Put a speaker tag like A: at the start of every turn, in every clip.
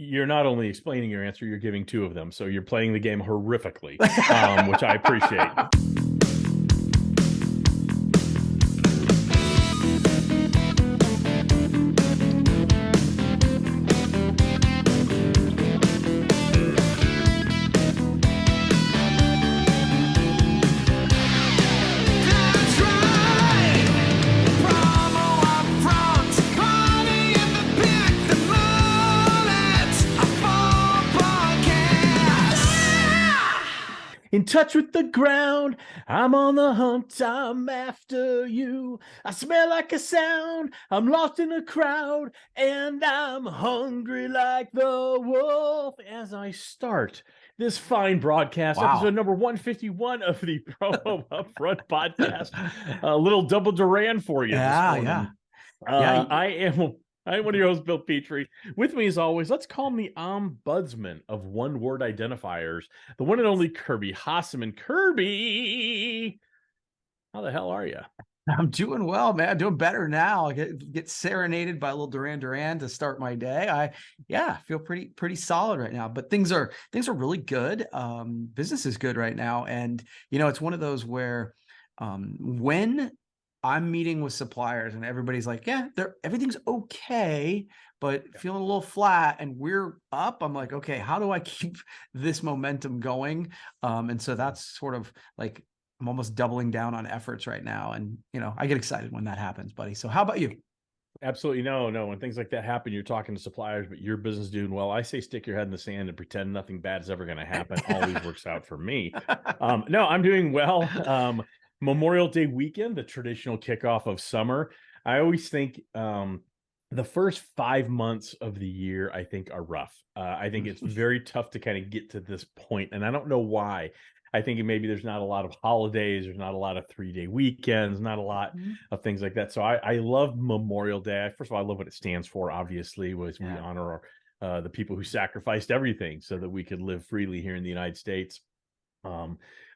A: You're not only explaining your answer, you're giving two of them. So you're playing the game horrifically, which I appreciate. In touch with the ground, I'm on the hunt, I'm after you. I smell like a sound, I'm lost in a crowd, and I'm hungry like the wolf. As I start this fine broadcast, episode number 151 of the Promo UPFront podcast. A little double Duran for you this morning. I'm one of your hosts, Bill Petrie. With me, as always, let's call him the ombudsman of one-word identifiers, the one and only Kirby Hasseman. Kirby, how the hell are you?
B: I'm doing well, man. I'm doing better now. I get serenaded by a little Duran Duran to start my day. I feel pretty solid right now. But things are really good. Business is good right now, and it's one of those where when I'm meeting with suppliers and everybody's like, yeah, everything's okay, but feeling a little flat, and we're up. I'm like, okay, how do I keep this momentum going? And so that's sort of like I'm almost doubling down on efforts right now. And, I get excited when that happens, buddy. So how about you?
A: Absolutely. No. When things like that happen, you're talking to suppliers, but your business is doing well. I say stick your head in the sand and pretend nothing bad is ever going to happen. Always works out for me. No, I'm doing well. Memorial Day weekend, the traditional kickoff of summer. I always think the first 5 months of the year, I think, are rough. I think it's very tough to kind of get to this point, and I don't know why. I think maybe there's not a lot of holidays, there's not a lot of 3-day weekends, not a lot of things like that. So I love Memorial Day. First of all, I love what it stands for, obviously, was we honor the people who sacrificed everything so that we could live freely here in the United States.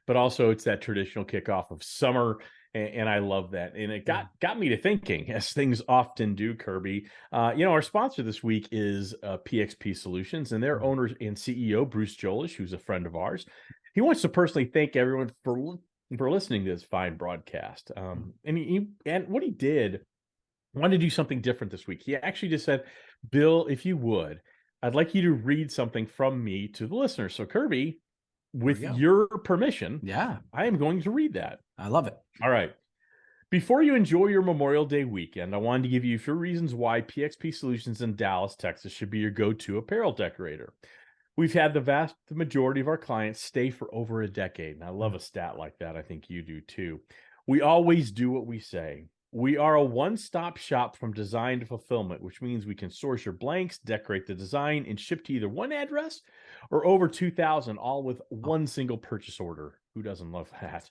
A: But also it's that traditional kickoff of summer, and I love that. And it got me to thinking, as things often do, Kirby. Our sponsor this week is PXP Solutions, and their owner and CEO, Bruce Jolish, who's a friend of ours. He wants to personally thank everyone for listening to this fine broadcast. And what he did, wanted to do something different this week. He actually just said, Bill, if you would, I'd like you to read something from me to the listeners. So Kirby, with your permission, I am going to read that.
B: I love it.
A: All right. Before you enjoy your Memorial Day weekend, I wanted to give you a few reasons why PXP Solutions in Dallas, Texas should be your go-to apparel decorator. We've had the vast majority of our clients stay for over a decade, and I love a stat like that. I think you do too. We always do what we say. We are a one-stop shop from design to fulfillment, which means we can source your blanks, decorate the design, and ship to either one address or over 2,000, all with one single purchase order. Who doesn't love that?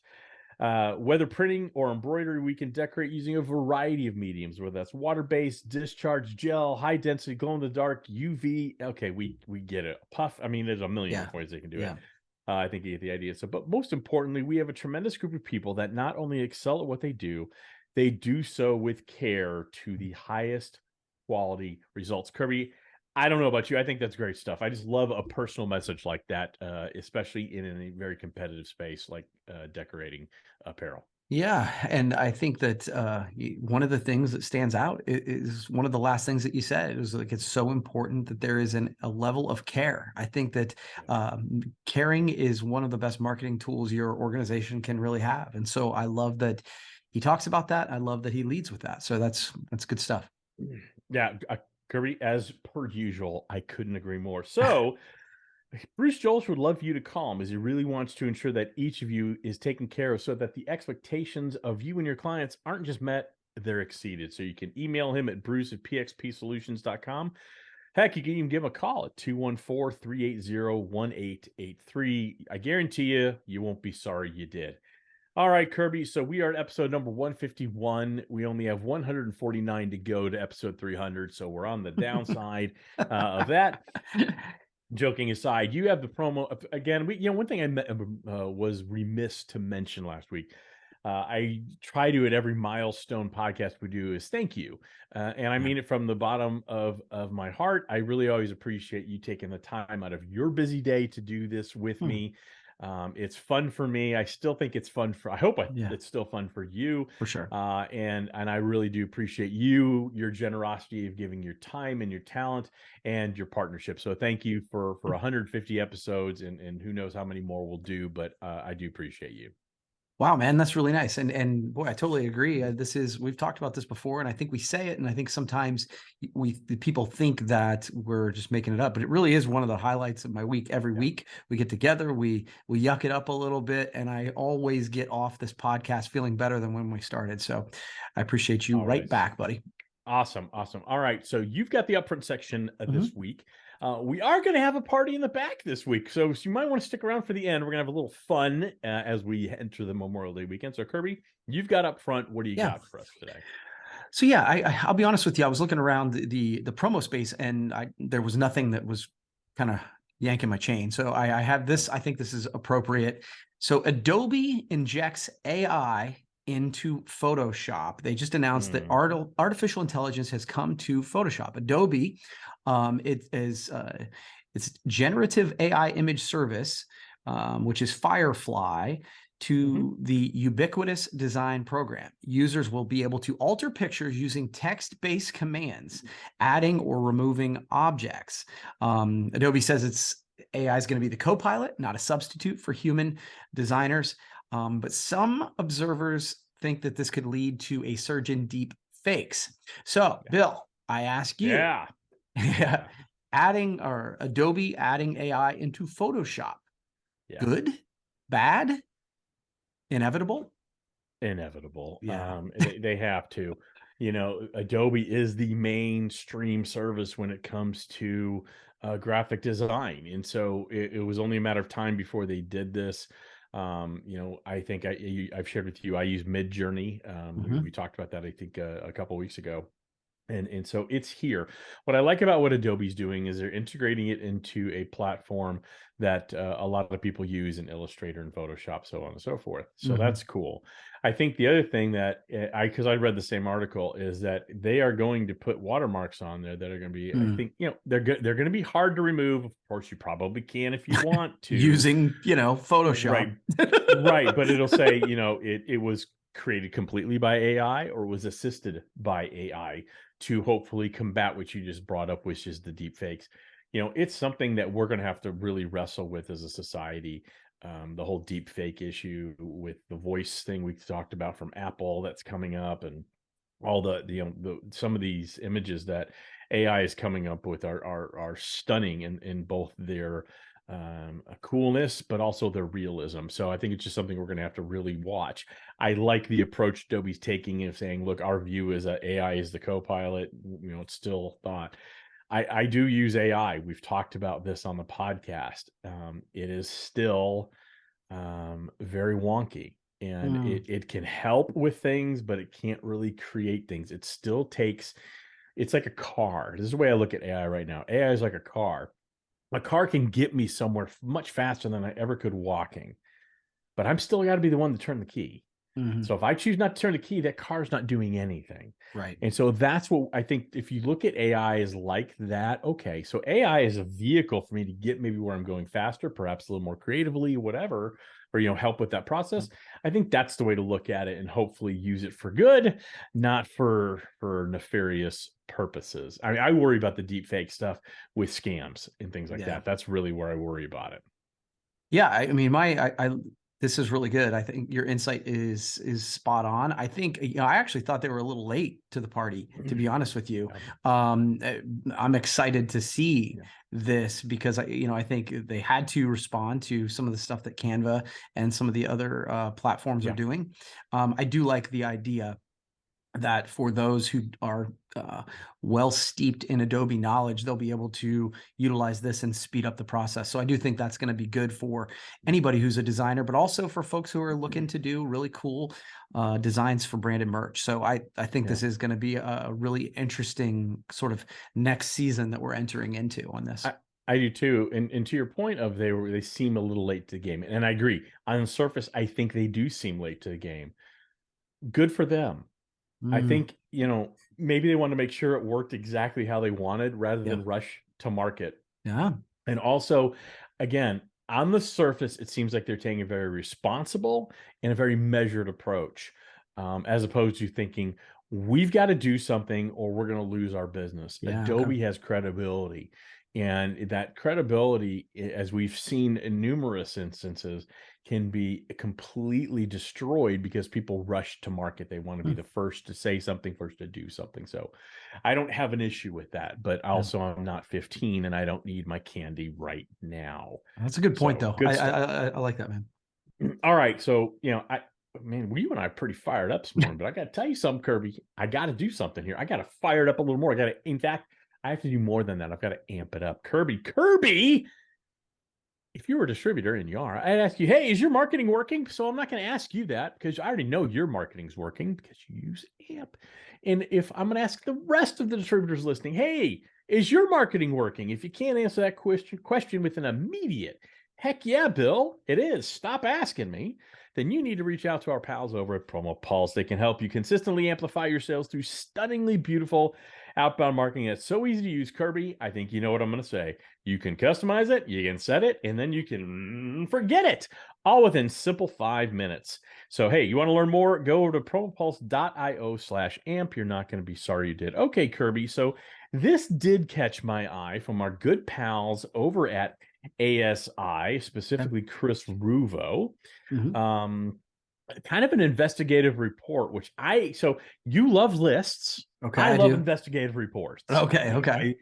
A: Whether printing or embroidery, we can decorate using a variety of mediums, whether that's water-based, discharge, gel, high-density, glow-in-the-dark, UV. Okay, we get it. Puff. I mean, there's a million different ways they can do it. I think you get the idea. So, but most importantly, we have a tremendous group of people that not only excel at what they do so with care to the highest quality results. Kirby, I don't know about you. I think that's great stuff. I just love a personal message like that, especially in a very competitive space like decorating apparel.
B: Yeah. And I think that one of the things that stands out is one of the last things that you said. It was like, it's so important that there is a level of care. I think that caring is one of the best marketing tools your organization can really have. And so I love that he talks about that. I love that he leads with that. So that's good stuff.
A: Yeah. Kirby, as per usual, I couldn't agree more. So Bruce Jolis would love for you to call him, as he really wants to ensure that each of you is taken care of so that the expectations of you and your clients aren't just met, they're exceeded. So you can email him at bruce@pxpsolutions.com. Heck, you can even give him a call at 214-380-1883. I guarantee you won't be sorry you did. All right, Kirby. So we are at episode number 151. We only have 149 to go to episode 300. So we're on the downside of that. Joking aside, you have the promo again. One thing I was remiss to mention last week. I try to at every milestone podcast we do is thank you. And I
B: Yeah.
A: mean it from the bottom of my heart. I really always appreciate you taking the time out of your busy day to do this with
B: Hmm.
A: me. It's fun for me. I still think it's fun I hope
B: Yeah,
A: it's still fun for you.
B: for sure.
A: And I really do appreciate your generosity of giving your time and your talent and your partnership. So thank you for 150 episodes, and who knows how many more we'll do, but I do appreciate you.
B: Wow, man, that's really nice. And boy, I totally agree. We've talked about this before, and I think we say it, and I think sometimes the people think that we're just making it up, but it really is one of the highlights of my week. Every week we get together, we yuck it up a little bit, and I always get off this podcast feeling better than when we started. So I appreciate you
A: All
B: right
A: right.
B: back, buddy.
A: Awesome. All right. So you've got the upfront section
B: Mm-hmm.
A: this week. We are going to have a party in the back this week. So you might want to stick around for the end. We're going to have a little fun as we enter the Memorial Day weekend. So Kirby, you've got up front. What do you
B: Yeah.
A: got for us today?
B: So yeah, I'll be honest with you. I was looking around the promo space, and there was nothing that was kind of yanking my chain. So I have this. I think this is appropriate. So Adobe injects AI into Photoshop. They just announced that artificial intelligence has come to Photoshop. Adobe, it is it's generative AI image service, which is Firefly, to the ubiquitous design program. Users will be able to alter pictures using text-based commands, adding or removing objects. Adobe says AI is going to be the co-pilot, not a substitute for human designers. But some observers think that this could lead to a surge in deep fakes. So, Bill, I ask you, Adobe adding AI into Photoshop, good, bad, inevitable?
A: Inevitable.
B: Yeah.
A: They have to. Adobe is the mainstream service when it comes to graphic design, and so it was only a matter of time before they did this. I think I've shared with you, I use Midjourney. We talked about that, I think, a couple weeks ago. And so it's here. What I like about what Adobe's doing is they're integrating it into a platform that a lot of people use in Illustrator and Photoshop, so on and so forth. So that's cool. I think the other thing that because I read the same article, is that they are going to put watermarks on there that are going to be, I think, they're going to be hard to remove. Of course, you probably can if you want to.
B: Using, Photoshop.
A: Right. But it'll say, it was created completely by AI or was assisted by AI to hopefully combat what you just brought up, which is the deep fakes. It's something that we're going to have to really wrestle with as a society. The whole deep fake issue with the voice thing we talked about from Apple that's coming up, and all some of these images that AI is coming up with are stunning in both their coolness, but also their realism. So I think it's just something we're going to have to really watch. I like the approach Adobe's taking of saying, look, our view is that AI is the co-pilot. It's still thought. I do use AI. We've talked about this on the podcast. It is still very wonky, and it can help with things, but it can't really create things. It still takes, it's like a car. This is the way I look at AI right now. AI is like a car. A car can get me somewhere much faster than I ever could walking, but I'm still got to be the one to turn the key. So if I choose not to turn the key, that car's not doing anything.
B: Right.
A: And so that's what I think, if you look at AI as like that, okay, so AI is a vehicle for me to get maybe where I'm going faster, perhaps a little more creatively, whatever, or, help with that process. I think that's the way to look at it, and hopefully use it for good, not for nefarious purposes. I mean, I worry about the deep fake stuff with scams and things like that. That's really where I worry about it.
B: Yeah, I mean, this is really good. I think your insight is spot on. I think, I actually thought they were a little late to the party, to be honest with you. I'm excited to see this because I think they had to respond to some of the stuff that Canva and some of the other platforms are doing. I do like the idea that for those who are well steeped in Adobe knowledge, they'll be able to utilize this and speed up the process. So I do think that's going to be good for anybody who's a designer, but also for folks who are looking to do really cool designs for branded merch. So I think this is going to be a really interesting sort of next season that we're entering into on this.
A: I do too. And to your point of they seem a little late to the game. And I agree. On the surface, I think they do seem late to the game. good for them. I
B: Mm,
A: think, maybe they want to make sure it worked exactly how they wanted rather
B: yeah.
A: than rush to market.
B: Yeah.
A: And also, again, on the surface, it seems like they're taking a very responsible and a very measured approach, as opposed to thinking, we've got to do something or we're going to lose our business.
B: Yeah. Okay.
A: Adobe has credibility. And that credibility, as we've seen in numerous instances, can be completely destroyed because people rush to market. They want to be
B: Mm,
A: the first to say something, first to do something. So I don't have an issue with that, but
B: yeah.
A: also I'm not 15 and I don't need my candy right now.
B: That's a good point,
A: So
B: though.
A: good stuff.
B: I like that, man.
A: All right. So, man, you and I are pretty fired up this morning, but I got to tell you something, Kirby. I got to do something here. I got to fire it up a little more. In fact, I have to do more than that. I've got to amp it up. Kirby, if you were a distributor and you are, I'd ask you, hey, is your marketing working? So I'm not going to ask you that because I already know your marketing's working because you use AMP. And if I'm going to ask the rest of the distributors listening, hey, is your marketing working? If you can't answer that question with an immediate, heck yeah, Bill, it is. Stop asking me. Then you need to reach out to our pals over at Promo Pulse. They can help you consistently amplify your sales through stunningly beautiful outbound marketing. It's so easy to use, Kirby. I think you know what I'm going to say. You can customize it, you can set it, and then you can forget it, all within simple 5 minutes. So, hey, you want to learn more? Go over to promopulse.io/amp. You're not going to be sorry you did. Okay, Kirby. So this did catch my eye from our good pals over at ASI,
B: Okay.
A: specifically Chris Ruvo.
B: Mhm.
A: Um, Kind of an investigative report, so you love lists.
B: Okay,
A: I
B: I
A: love
B: do.
A: investigative reports.
B: Okay, okay.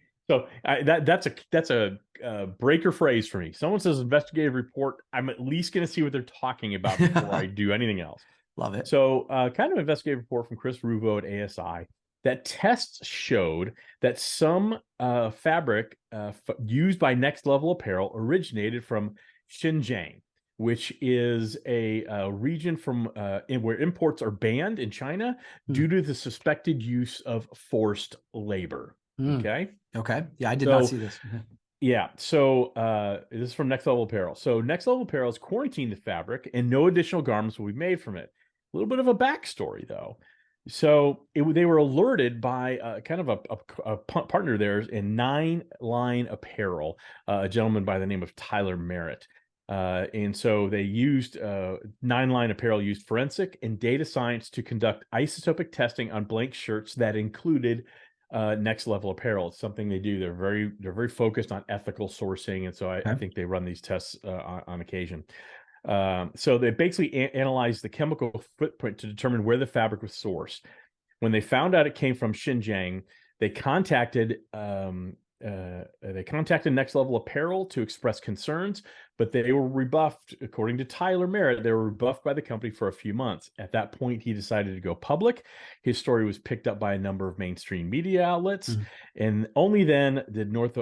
A: That's a breaker phrase for me. Someone says investigative report, I'm at least going to see what they're talking about before I do anything else.
B: Love it.
A: So, kind of investigative report from Chris Ruvo at ASI that tests showed that some fabric used by Next Level Apparel originated from Xinjiang, which is a region where imports are banned in China due
B: Mm,
A: to the suspected use of forced labor.
B: mm.
A: Okay.
B: Okay. Yeah, I did not
A: So,
B: see this. Okay.
A: yeah. So this is from Next Level Apparel. So Next Level Apparel has quarantined the fabric and no additional garments will be made from it. A little bit of a backstory, though. So they were alerted by kind of a partner of theirs in Nine Line Apparel, a gentleman by the name of Tyler Merritt. And so they used Nine Line Apparel used forensic and data science to conduct isotopic testing on blank shirts that included Next Level Apparel. It's something they do. They're very focused on ethical sourcing, and so I
B: Okay.
A: think they run these tests on occasion. So they basically analyzed the chemical footprint to determine where the fabric was sourced. When they found out it came from Xinjiang, they contacted Next Level Apparel to express concerns, but they were rebuffed. According to Tyler Merritt, they were rebuffed by the company for a few months. At that point, he decided to go public. His story was picked up by a number of mainstream media outlets,
B: Mm.
A: and only then did Next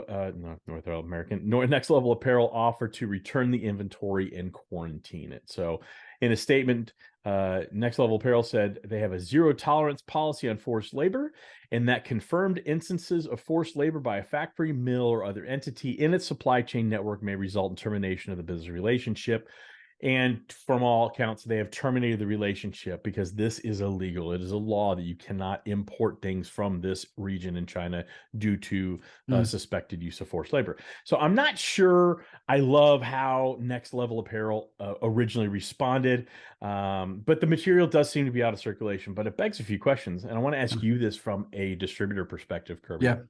A: Level Apparel offer to return the inventory and quarantine it. So, in a statement, Next Level Apparel said they have a zero tolerance policy on forced labor, and that confirmed instances of forced labor by a factory, mill, or other entity in its supply chain network may result in termination of the business relationship. And from all accounts, they have terminated the relationship because this is illegal. It is a law that you cannot import things from this region in China due to
B: Mm.
A: suspected use of forced labor. So I'm not sure I love how Next Level Apparel originally responded, but the material does seem to be out of circulation. But it begs a few questions. And I want to ask you this from a distributor perspective, Kirby.
B: Yeah.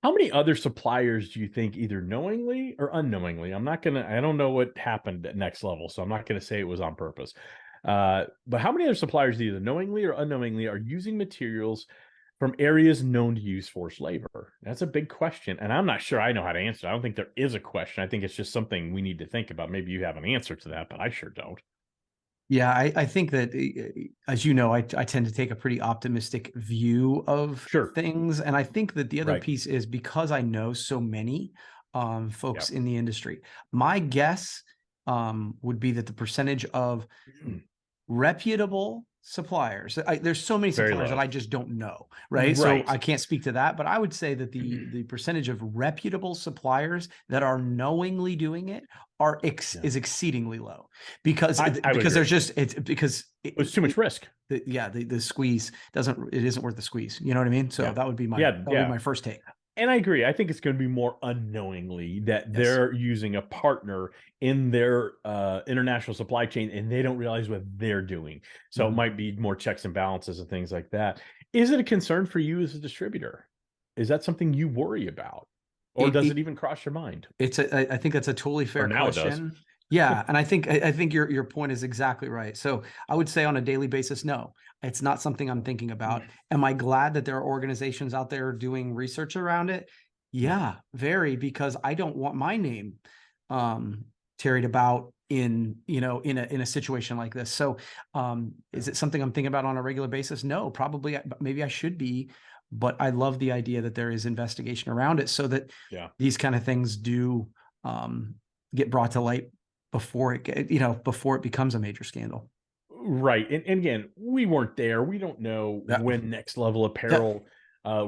A: How many other suppliers do you think, either knowingly or unknowingly? I don't know what happened at Next Level, so I'm not going to say it was on purpose. But how many other suppliers, either knowingly or unknowingly, are using materials from areas known to use forced labor? That's a big question. And I'm not sure I know how to answer. I don't think there is a question. I think it's just something we need to think about. Maybe you have an answer to that, but I sure don't.
B: Yeah, I think that, as you know, I tend to take a pretty optimistic view of
A: Sure.
B: things. And I think that the other
A: Right.
B: piece is because I know so many folks
A: Yep.
B: in the industry, my guess would be that the percentage of reputable suppliers. There's so many
A: Very
B: suppliers that
A: low.
B: I just don't know, right? So
A: Right.
B: I can't speak to that, but I would say that the percentage of reputable suppliers that are knowingly doing it
A: Yeah.
B: is exceedingly low, because
A: I would agree.
B: there's just it's because
A: It's too much risk.
B: the squeeze isn't worth the squeeze. You know what I mean? So
A: Yeah.
B: that would be
A: Yeah.
B: my first take.
A: And I agree. I think it's going to be more unknowingly that
B: Yes.
A: they're using a partner in their international supply chain and they don't realize what they're doing. So it
B: Mhm.
A: might be more checks and balances and things like that. Is it a concern for you as a distributor? Is that something you worry about? Or does it even cross your mind?
B: I think that's a totally
A: Or
B: fair
A: now it does.
B: question. Yeah, and I think your point is exactly right. So I would say on a daily basis, no, it's not something I'm thinking about. Am I glad that there are organizations out there doing research around it? Yeah, very, because I don't want my name tarried about in, in a situation like this. So is it something I'm thinking about on a regular basis? No, probably, maybe I should be, but I love the idea that there is investigation around it, so that
A: Yeah.
B: these kind of things do get brought to light before before it becomes a major scandal.
A: Right. And again, we weren't there. We don't know
B: Yeah.
A: when Next Level
B: Yeah.
A: Apparel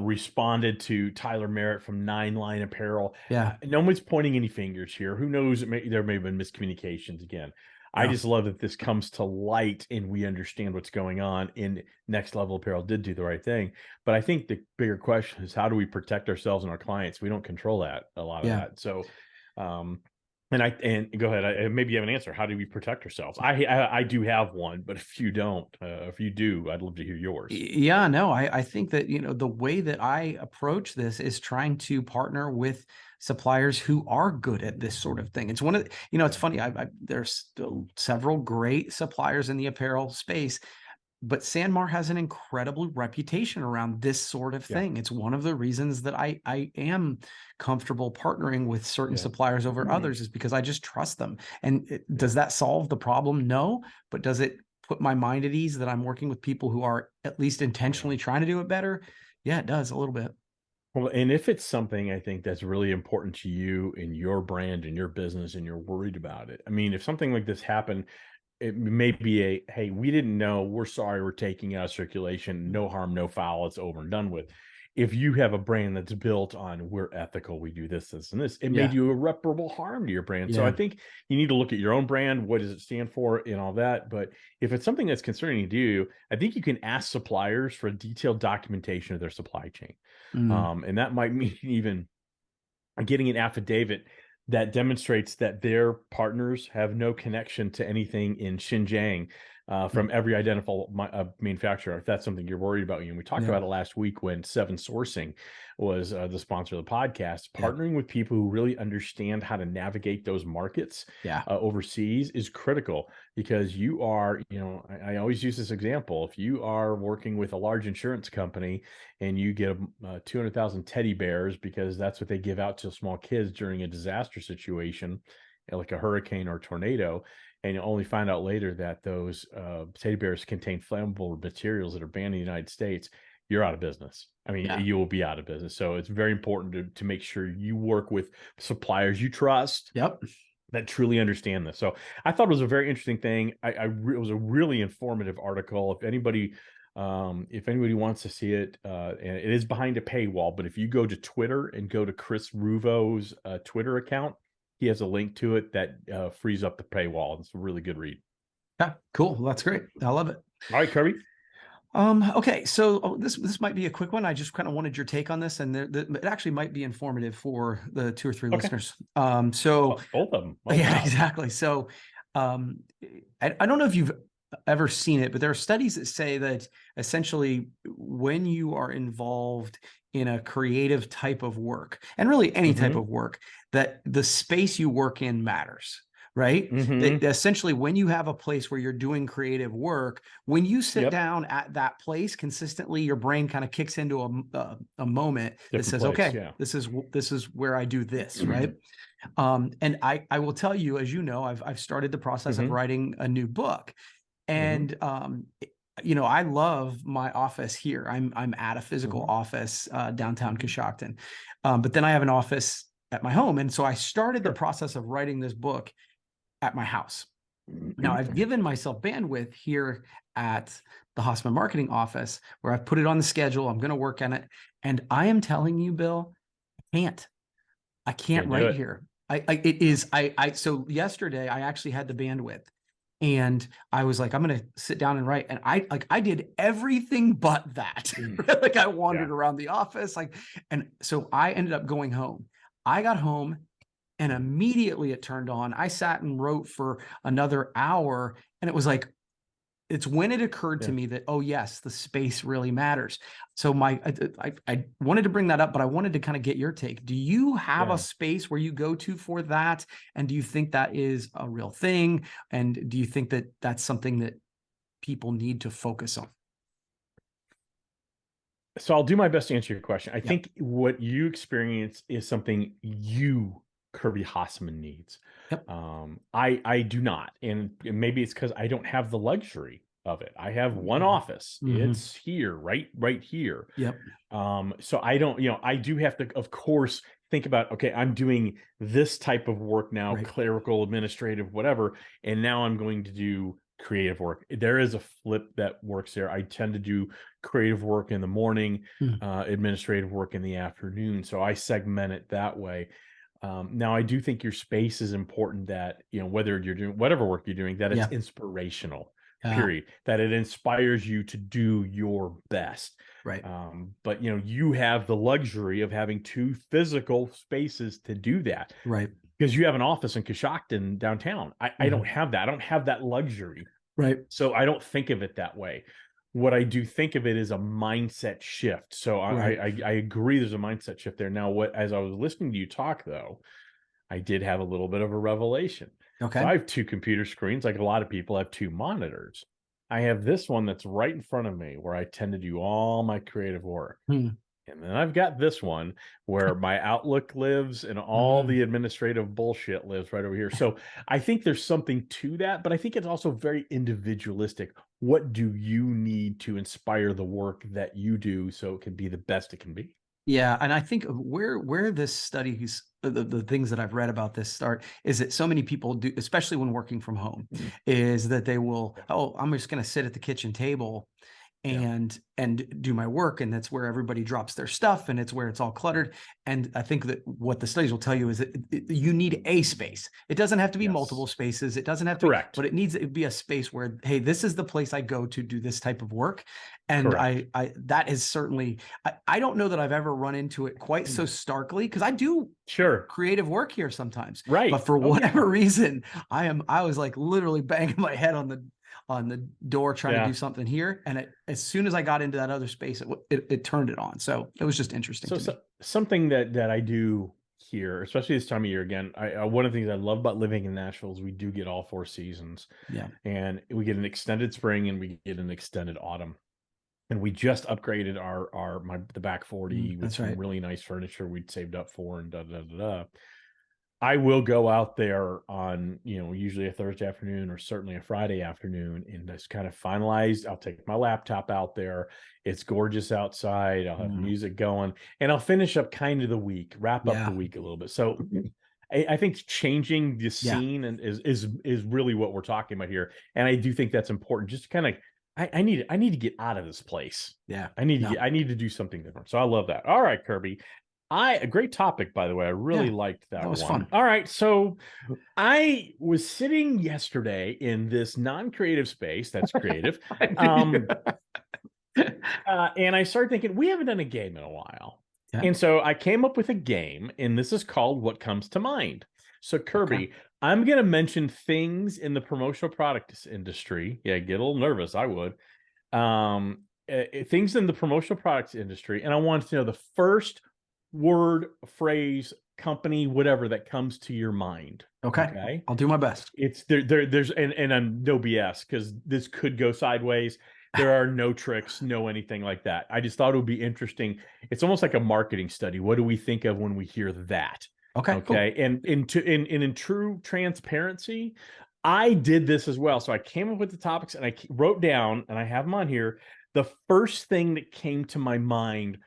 A: responded to Tyler Merritt from Nine Line Apparel.
B: Yeah.
A: No one's pointing any fingers here. Who knows? There may have been miscommunications again. I
B: Yeah.
A: just love that this comes to light and we understand what's going on. And Next Level Apparel did do the right thing. But I think the bigger question is, how do we protect ourselves and our clients? We don't control that, a lot of
B: Yeah.
A: that. So, and go ahead. Maybe you have an answer. How do we protect ourselves? I do have one, but if you don't, if you do, I'd love to hear yours.
B: Yeah, no, I think that, the way that I approach this is trying to partner with suppliers who are good at this sort of thing. It's one of, it's funny. There's still several great suppliers in the apparel space, but Sanmar has an incredible reputation around this sort of
A: Yeah.
B: thing. It's one of the reasons that I am comfortable partnering with certain
A: Yeah.
B: suppliers over others, is because I just trust them. And does that solve the problem? No, but does it put my mind at ease that I'm working with people who are at least intentionally trying to do it better? Yeah, it does a little bit.
A: Well, and if it's something I think that's really important to you in your brand and your business and you're worried about it. I mean, if something like this happened, it may be hey, we didn't know, we're sorry, we're taking out of circulation, no harm, no foul, it's over and done with. If you have a brand that's built on we're ethical, we do this and this, it may
B: Yeah.
A: do irreparable harm to your brand. So I
B: Yeah.
A: think you need to look at your own brand, what does it stand for and all that. But if it's something that's concerning to you, I think you can ask suppliers for a detailed documentation of their supply chain.
B: Mm.
A: And that might mean even getting an affidavit that demonstrates that their partners have no connection to anything in Xinjiang from every identifiable manufacturer, if that's something you're worried about. And we talked
B: Yeah.
A: about it last week when Seven Sourcing was the sponsor of the podcast.
B: Yeah.
A: Partnering with people who really understand how to navigate those markets
B: Yeah.
A: overseas is critical, because you are, I always use this example. If you are working with a large insurance company and you get 200,000 teddy bears because that's what they give out to small kids during a disaster situation, like a hurricane or tornado, and you only find out later that those teddy bears contain flammable materials that are banned in the United States, you're out of business. I mean,
B: Yeah.
A: you will be out of business. So it's very important to make sure you work with suppliers you trust.
B: Yep.
A: That truly understand this. So I thought it was a very interesting thing. It was a really informative article. If anybody wants to see it, and it is behind a paywall, but if you go to Twitter and go to Chris Ruvo's Twitter account, he has a link to it that frees up the paywall. It's a really good read.
B: Yeah. Cool. Well, that's great. I love it.
A: All right, Kirby.
B: Okay, so this might be a quick one. I just kind of wanted your take on this, and it actually might be informative for the 2 or 3 listeners. So
A: both of them. Oh,
B: yeah,
A: wow.
B: exactly. So I don't know if you've ever seen it, but there are studies that say that essentially when you are involved in a creative type of work, and really any type of work, that the space you work in matters. Right? That essentially, when you have a place where you're doing creative work, when you sit down at that place consistently, your brain kind of kicks into a moment that says, "Okay, this is where I do this." Right? And I will tell you, as you know, I've started the process of writing a new book, and I love my office here. I'm at a physical office downtown Coshocton, but then I have an office at my home, and so I started the process of writing this book at my house. Now I've given myself bandwidth here at the Hasseman marketing office where I've put it on the schedule. I'm going to work on it. And I am telling you, Bill, I can't
A: Can't do
B: write
A: it.
B: here. So yesterday I actually had the bandwidth and I was like, I'm going to sit down and write. And I did everything but that. Like I wandered
A: Yeah.
B: around the office, and so I ended up going home. I got home and immediately it turned on. I sat and wrote for another hour and it was like, it's when it occurred to
A: Yeah.
B: me that, oh yes, the space really matters. So I wanted to bring that up, but I wanted to kind of get your take. Do you have a
A: Yeah.
B: space where you go to for that? And do you think that is a real thing? And do you think that that's something that people need to focus on?
A: So I'll do my best to answer your question. I
B: Yeah.
A: think what you experience is something you, Kirby Hasseman, needs.
B: Yep.
A: I do not, and maybe it's because I don't have the luxury of it. I have one
B: Mhm.
A: office. It's here, right here.
B: Yep.
A: So I don't, I do have to, of course, think about, okay, I'm doing this type of work now,
B: Right.
A: clerical, administrative, whatever, and now I'm going to do creative work. There is a flip that works there. I tend to do creative work in the morning,
B: Mm.
A: administrative work in the afternoon. So I segment it that way. Now I do think your space is important, that, whether you're doing whatever work you're doing, that it's
B: Yeah.
A: inspirational,
B: Yeah.
A: period, that it inspires you to do your best.
B: Right.
A: But you have the luxury of having two physical spaces to do that,
B: Right.
A: because you have an office in Coshocton downtown. I don't have that. I don't have that luxury.
B: Right.
A: So I don't think of it that way. What I do think of it is a mindset shift. So
B: Right.
A: I agree there's a mindset shift there. Now, as I was listening to you talk, though, I did have a little bit of a revelation. So
B: Okay.
A: I have two computer screens, like a lot of people have two monitors. I have this one that's right in front of me where I tend to do all my creative work.
B: Hmm.
A: And then I've got this one where my Outlook lives and all
B: Mm.
A: the administrative bullshit lives right over here. So I think there's something to that, but I think it's also very individualistic. What do you need to inspire the work that you do so it can be the best it can be?
B: Yeah, and I think where this studies the things that I've read about this start is that so many people do, especially when working from home, is that they will,
A: Yeah.
B: oh, I'm just going to sit at the kitchen table
A: Yeah.
B: and do my work, and that's where everybody drops their stuff and it's where it's all cluttered. And I think that what the studies will tell you is that you need a space. It doesn't have to be multiple
A: Yes.
B: spaces, it doesn't have to be,
A: Correct.
B: but it needs to be a space where, hey, this is the place I go to do this type of work. And
A: Correct.
B: I that is certainly, I don't know that I've ever run into it quite so starkly, because I do
A: Sure.
B: creative work here sometimes,
A: Right.
B: but for
A: Oh,
B: whatever
A: yeah.
B: reason, I was like literally banging my head on the door trying to
A: Yeah.
B: do something here, and as soon as I got into that other space, it turned it on. So it was just interesting to me.
A: Something that I do here, especially this time of year, again, one of the things I love about living in Nashville is we do get all four seasons,
B: Yeah.
A: and we get an extended spring and we get an extended autumn. And we just upgraded the back 40 with
B: That's
A: some
B: right.
A: really nice furniture we'd saved up for, and da da da da. I will go out there on, usually a Thursday afternoon or certainly a Friday afternoon, and just kind of finalize. I'll take my laptop out there. It's gorgeous outside. I'll have music going, and I'll finish up kind of the week, wrap up the
B: Yeah.
A: week a little bit. So I think changing the
B: Yeah.
A: scene and is really what we're talking about here. And I do think that's important. Just kind of, I need to get out of this place.
B: Yeah.
A: I need
B: No.
A: to do something different. So I love that. All right, Kirby. A great topic, by the way. I really
B: Yeah.
A: liked that
B: That was
A: one.
B: fun.
A: All right. So I was sitting yesterday in this non-creative space that's creative. And I started thinking, we haven't done a game in a while.
B: Yeah.
A: And so I came up with a game, and this is called What Comes to Mind. So Kirby,
B: Okay.
A: I'm going to mention things in the promotional products industry. Yeah, get a little nervous. I would. Things in the promotional products industry, and I want to know the first word, phrase, company, whatever that comes to your mind.
B: Okay. I'll do my best.
A: It's there's and I'm no BS, because this could go sideways. There are no tricks, no anything like that. I just thought it would be interesting. It's almost like a marketing study. What do we think of when we hear that?
B: Okay. Cool.
A: And in true transparency, I did this as well. So I came up with the topics and I wrote down, and I have them on here, the first thing that came to my mind,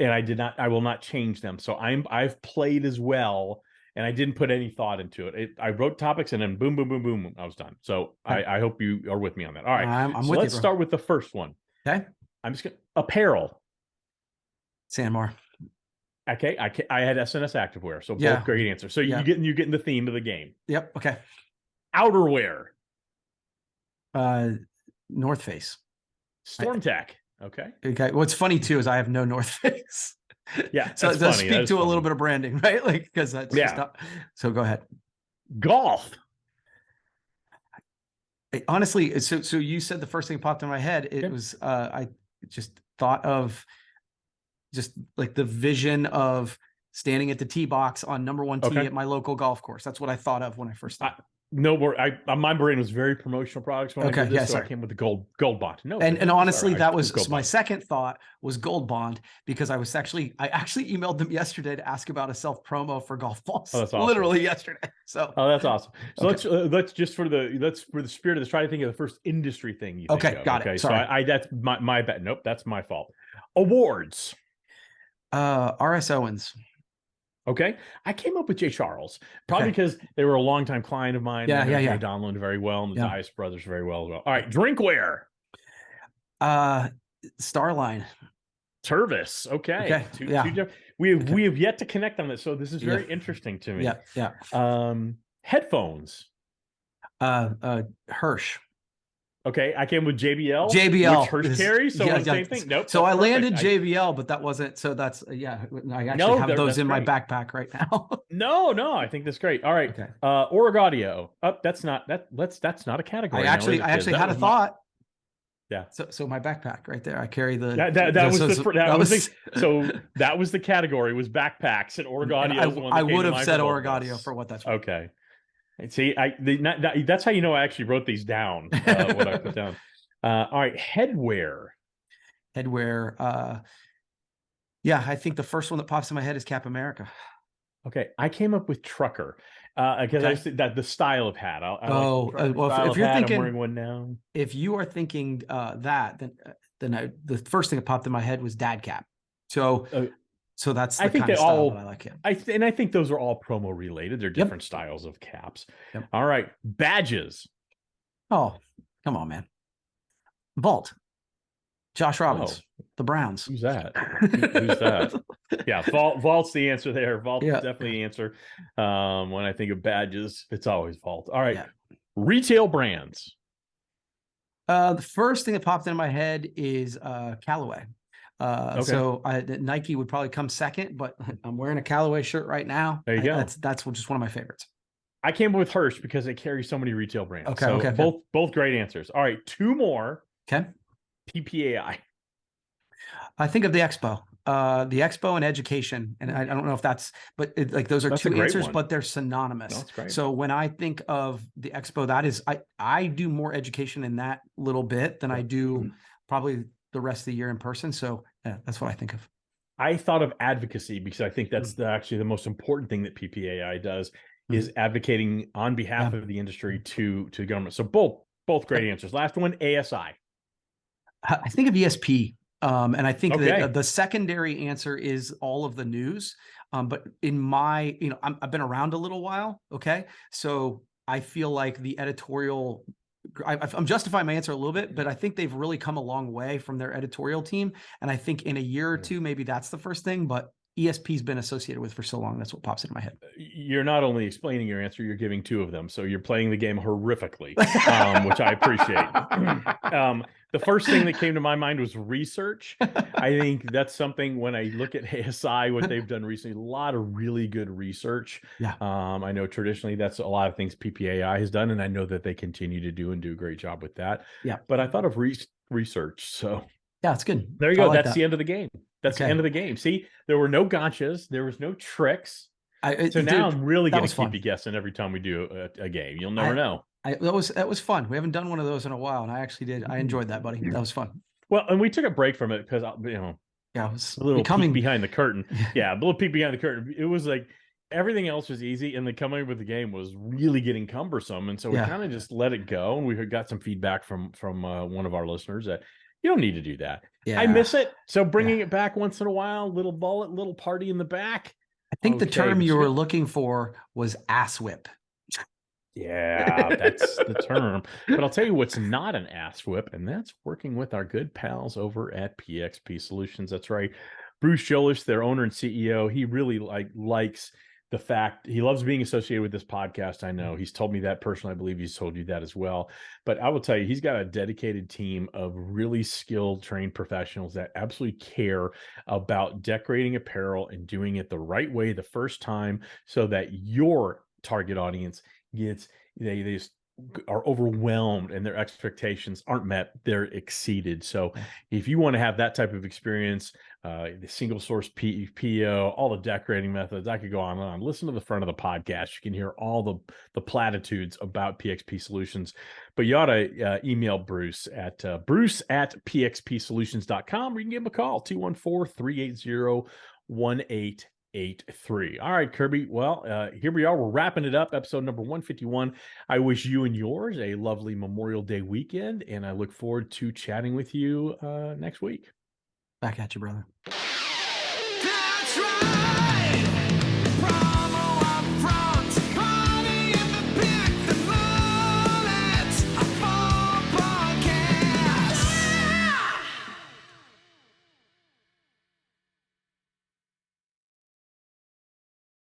A: and I will not change them. So I've played as well, and I didn't put any thought into it. I wrote topics and then boom, boom, boom, boom, I was done. So I hope you are with me on that. All right.
B: I'm
A: so
B: with
A: let's
B: you, bro.
A: start with the first one.
B: Okay.
A: I'm just going to apparel.
B: Sandmar.
A: Okay. I had SNS activewear. So
B: Yeah.
A: both great answers. So
B: Yeah.
A: you're getting the theme of the game.
B: Yep. Okay.
A: Outerwear.
B: North Face.
A: Storm Tech. Okay.
B: Okay. What's funny too is I have no North Face.
A: Yeah.
B: So it does speak to a little bit of branding, right? Like, because that's just not, so go ahead.
A: Golf.
B: Honestly, so you said the first thing that popped in my head. It was I just thought of just like the vision of standing at the tee box on number 1 tee at my local golf course. That's what I thought of when I first started.
A: My brain was very promotional products when I did this, so I came with the gold bond. No,
B: and honestly, that was so my second thought was gold bond, because I actually emailed them yesterday to ask about a self promo for golf balls. Oh, that's awesome. Literally yesterday. So
A: that's awesome. So let's just for the spirit of this, try to think of the first industry thing you think of.
B: Got it.
A: Sorry. So that's my bad. Nope, that's my fault. Awards.
B: RS Owens.
A: Okay. I came up with Jay Charles, probably because they were a longtime client of mine.
B: Yeah.
A: Jay Donlin very well, and the Dias brothers very well as well. All right. Drinkware.
B: Starline.
A: Tervis. Okay. We have yet to connect on this, so this is very interesting to me. Headphones.
B: Hirsch.
A: Okay, I came with JBL.
B: Which
A: Hirsch carries. So same thing. Nope.
B: So I landed JBL, but that wasn't. So that's I actually have those in my backpack right now.
A: No, I think that's great. All right. Okay. Org that's not a category.
B: I actually had a thought.
A: Yeah.
B: So my backpack right there. I carry the
A: that was the category was backpacks, and Org Audio.
B: I would have said Org Audio for what that's worth.
A: Okay. See, that's how you know I actually wrote these down. What I put down. All right, headwear.
B: I think the first one that pops in my head is Cap America.
A: Okay, I came up with trucker because I said that the style of hat.
B: If you're thinking,
A: I'm wearing one now.
B: If you are thinking that, then the first thing that popped in my head was dad cap. So that's the kind of style that I like him.
A: I think those are all promo related. They're different styles of caps. Yep. All right. Badges.
B: Oh, come on, man. Vault. Josh Robbins. The Browns.
A: Who's that? Who's that? Yeah, Vault's the answer there. Vault's definitely the answer. When I think of badges, it's always Vault. All right. Yeah. Retail brands.
B: The first thing that popped into my head is Callaway. So Nike would probably come second, but I'm wearing a Callaway shirt right now.
A: There you go.
B: That's just one of my favorites.
A: I came up with Hirsch because they carry so many retail brands. Both great answers. All right, two more.
B: Okay.
A: PPAI.
B: I think of the Expo and education, and I don't know if that's, but those are two answers, but they're synonymous.
A: No, that's great.
B: So when I think of the Expo, that is, I do more education in that little bit than I do probably the rest of the year in person. So that's what I think of.
A: I thought of advocacy because I think that's actually the most important thing that PPAI does is advocating on behalf of the industry to government. So both great answers. Last one, ASI.
B: I think of ESP. And I think that the secondary answer is all of the news. But in my, I've been around a little while. Okay. So I feel like the editorial, I'm justifying my answer a little bit, but I think they've really come a long way from their editorial team. And I think in a year or two, maybe that's the first thing, but ESP's been associated with for so long. That's what pops into my head.
A: You're not only explaining your answer, you're giving two of them. So you're playing the game horrifically, which I appreciate. The first thing that came to my mind was research. I think that's something when I look at ASI, what they've done recently, a lot of really good research.
B: Yeah.
A: I know traditionally that's a lot of things PPAI has done, and I know that they continue to do a great job with that.
B: Yeah.
A: But I thought of research. So
B: yeah, it's good.
A: There you go. That's the end of the game. That's the end of the game. See, there were no gotchas. There was no tricks. Now I'm really going to keep you guessing every time we do a game. You'll never know.
B: That was fun. We haven't done one of those in a while, and I actually did. I enjoyed that, buddy. That was fun.
A: Well, and we took a break from it because
B: it was
A: a little peek behind the curtain. Yeah, a little peek behind the curtain. It was like everything else was easy, and the coming with the game was really getting cumbersome, and so we kind of just let it go. And we got some feedback from one of our listeners that you don't need to do that. Yeah. I miss it. So bringing it back once in a while, little bullet, little party in the back.
B: think the
A: Okay,
B: term
A: but
B: you
A: you
B: were
A: know,
B: looking for was ass whip.
A: yeah, that's the term. But I'll tell you what's not an ass whip, and that's working with our good pals over at PXP Solutions. That's right. Bruce Jolis, their owner and CEO, he really likes the fact he loves being associated with this podcast. I know he's told me that personally. I believe he's told you that as well. But I will tell you, he's got a dedicated team of really skilled, trained professionals that absolutely care about decorating apparel and doing it the right way the first time so that your target audience gets they just are overwhelmed and their expectations aren't met, they're exceeded. So if you want to have that type of experience, the single source PO, all the decorating methods, I could go on and on. Listen to the front of the podcast. You can hear all the platitudes about PXP Solutions. But you ought to email Bruce at bruce@pxpsolutions.com, or you can give him a call, 214-380-1883. All right, Kirby. Well, here we are. We're wrapping it up. Episode number 151. I wish you and yours a lovely Memorial Day weekend, and I look forward to chatting with you next week.
B: Back at you, brother.